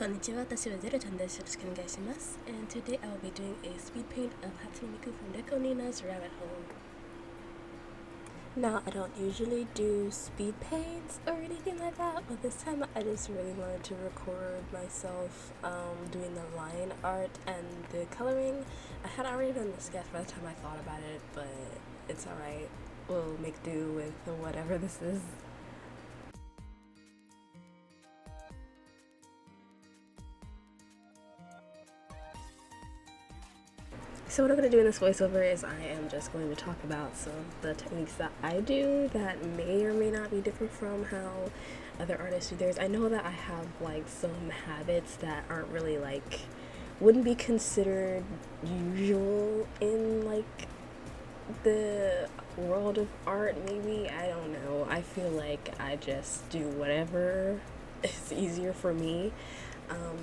Konnichiwa, watashi wa JeidoChannel.iです。よろしくお願いします。And today I will be doing a speed paint of Hatsune Miku from Deco Nina's Rabbit Hole. Now, I don't usually do speed paints or anything like that, but this time I just really wanted to record myself doing the line art and the coloring. I had already done the sketch by the time I thought about it, but it's alright. We'll make do with whatever this is. So what I'm going to do in this voiceover is I am just going to talk about some of the techniques that I do that may or may not be different from how other artists do theirs. I know that I have like some habits that aren't really like, wouldn't be considered usual in like the world of art maybe. I don't know. I feel like I just do whatever is easier for me.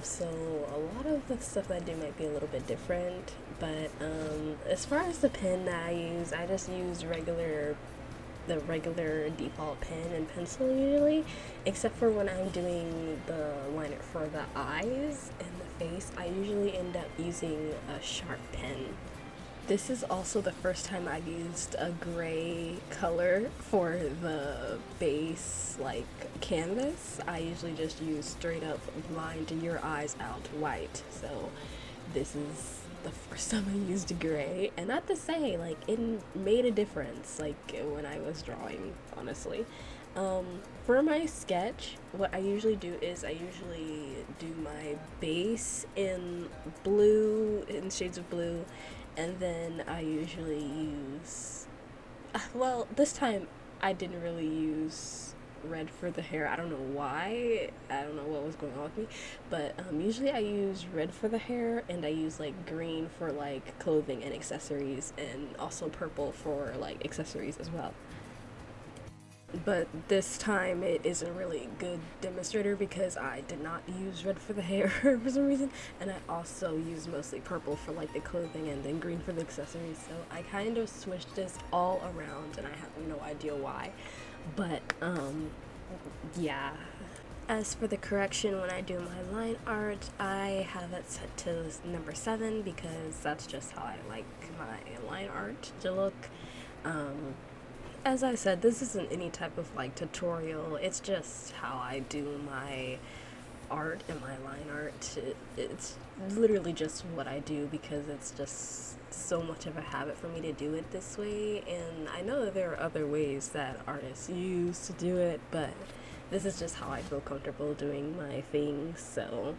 So a lot of the stuff that I do might be a little bit different, but as far as the pen that I use, I just use the regular default pen and pencil usually, except for when I'm doing the liner for the eyes and the face. I usually end up using a sharp pen. This is also the first time I've used a gray color for the base like canvas. I usually just use straight up line to your eyes out white. So this is the first time I used gray, and not to say like it made a difference like when I was drawing, honestly. For my sketch, what I usually do is I usually do my base in blue, in shades of blue, and then I usually use, well, this time I didn't really use red for the hair. I don't know why. I don't know what was going on with me, but usually I use red for the hair, and I use like green for like clothing and accessories, and also purple for like accessories as well. But this time it isn't really a good demonstrator because I did not use red for the hair for some reason, and I also used mostly purple for like the clothing and then green for the accessories. So I kind of switched this all around, and I have no idea why, but yeah. As for the correction, when I do my line art, I have it set to number 7 because that's just how I like my line art to look. As I said, this isn't any type of like tutorial, it's just how I do my art and my line art. It's literally just what I do because it's just so much of a habit for me to do it this way, and I know that there are other ways that artists use to do it, but this is just how I feel comfortable doing my things. So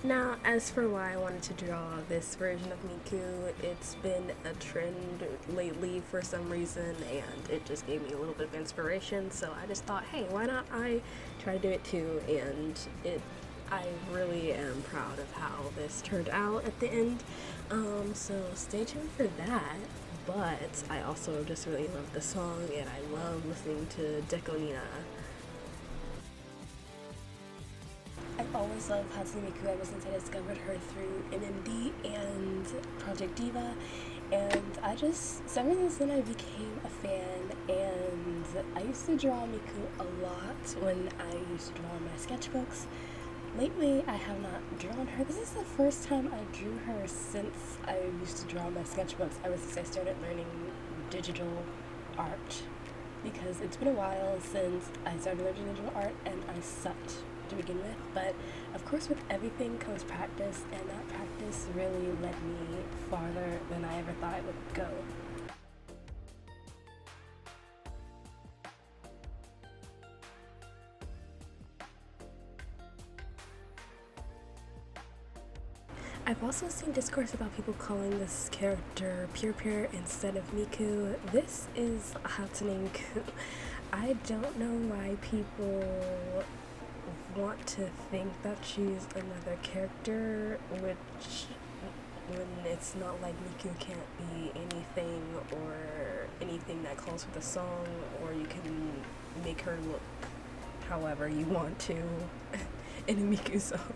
now, as for why I wanted to draw this version of Miku, it's been a trend lately for some reason, and it just gave me a little bit of inspiration, so I just thought, hey, why not I try to do it too, and I really am proud of how this turned out at the end, so stay tuned for that. But I also just really love the song, and I love listening to Deco Nina. I've always loved Hatsune Miku ever since I discovered her through NMD and Project Diva, and ever since then I became a fan, and I used to draw Miku a lot when I used to draw in my sketchbooks. Lately, I have not drawn her. This is the first time I drew her since I used to draw my sketchbooks, ever since I started learning digital art, because it's been a while since I started learning digital art, and I sucked to begin with, but of course with everything comes practice, and that practice really led me farther than I ever thought it would go. I've also seen discourse about people calling this character Pure instead of Miku. This is Hatsune Miku. I don't know why people want to think that she's another character, when it's not like Miku can't be anything or anything that calls for the song, or you can make her look however you want to in a Miku song.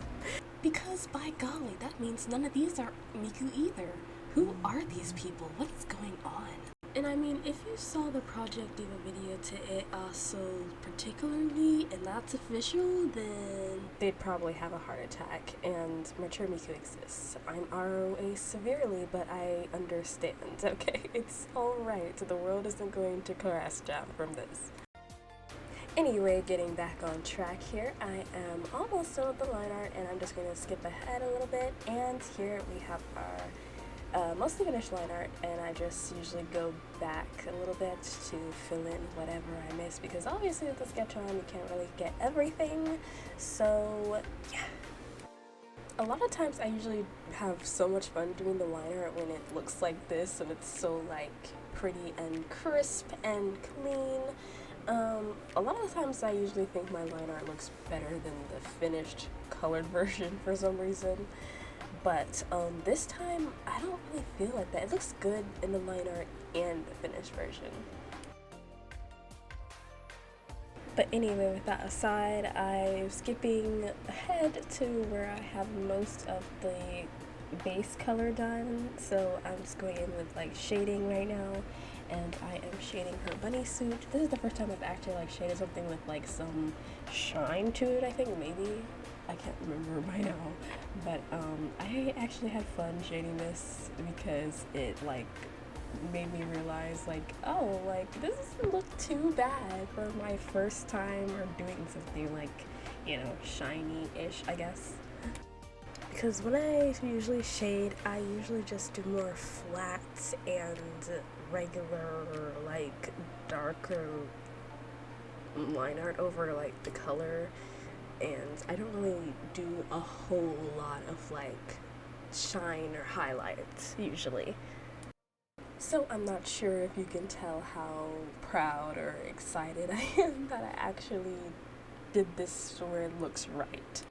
Because by golly, that means none of these are Miku either. Who are these people? What's going on? And I mean, if you saw the Project Diva video to it also particularly, and that's official, then they'd probably have a heart attack, and Mature Miku exists. I'm ROA severely, but I understand, okay? It's alright, the world isn't going to crash down from this. Anyway, getting back on track here, I am almost done with the line art, and I'm just going to skip ahead a little bit, and here we have our mostly finished line art, and I just usually go back a little bit to fill in whatever I miss, because obviously with the sketch on you can't really get everything, so yeah. A lot of times I usually have so much fun doing the line art when it looks like this and it's so like pretty and crisp and clean. A lot of the times I usually think my line art looks better than the finished colored version for some reason. But this time, I don't really feel like that. It looks good in the line art and the finished version. But anyway, with that aside, I'm skipping ahead to where I have most of the base color done. So I'm just going in with like shading right now, and I am shading her bunny suit. This is the first time I've actually like shaded something with like some shine to it, I think, maybe. I can't remember by now, but I actually had fun shading this because it like made me realize like, oh, like this doesn't look too bad for my first time or doing something like, you know, shiny-ish, I guess. Because when I usually shade, I usually just do more flat and regular, like darker line art over like the color. And I don't really do a whole lot of like shine or highlights usually. So I'm not sure if you can tell how proud or excited I am that I actually did this where it looks right.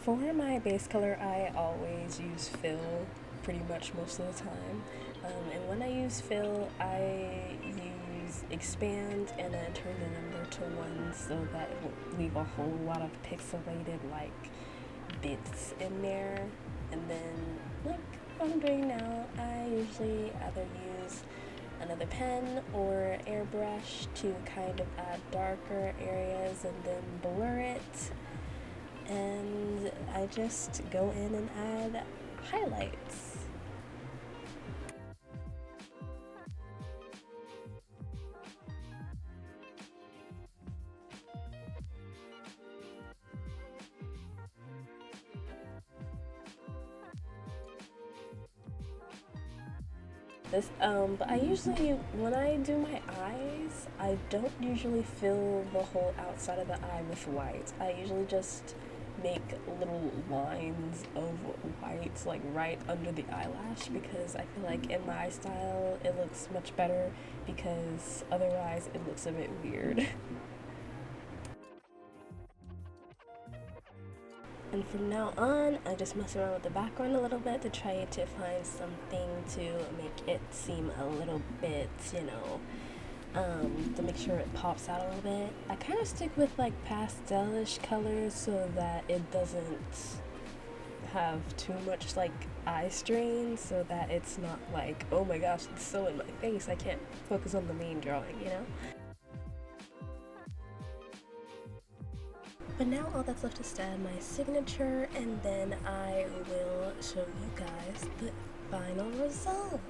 For my base color, I always use fill pretty much most of the time. And when I use fill, I use expand and then turn the number to 1 so that it won't leave a whole lot of pixelated like bits in there. And then like what I'm doing now, I usually either use another pen or airbrush to kind of add darker areas and then blur it. And I just go in and add highlights. But I usually, when I do my eyes, I don't usually fill the whole outside of the eye with white. I usually just make little lines of white, like right under the eyelash, because I feel like in my style it looks much better, because otherwise it looks a bit weird. And from now on, I just mess around with the background a little bit to try to find something to make it seem a little bit, you know, to make sure it pops out a little bit. I kind of stick with like pastelish colors so that it doesn't have too much like eye strain, so that it's not like, oh my gosh, it's so in my face, I can't focus on the main drawing, you know? But now all that's left is to add my signature, and then I will show you guys the final result.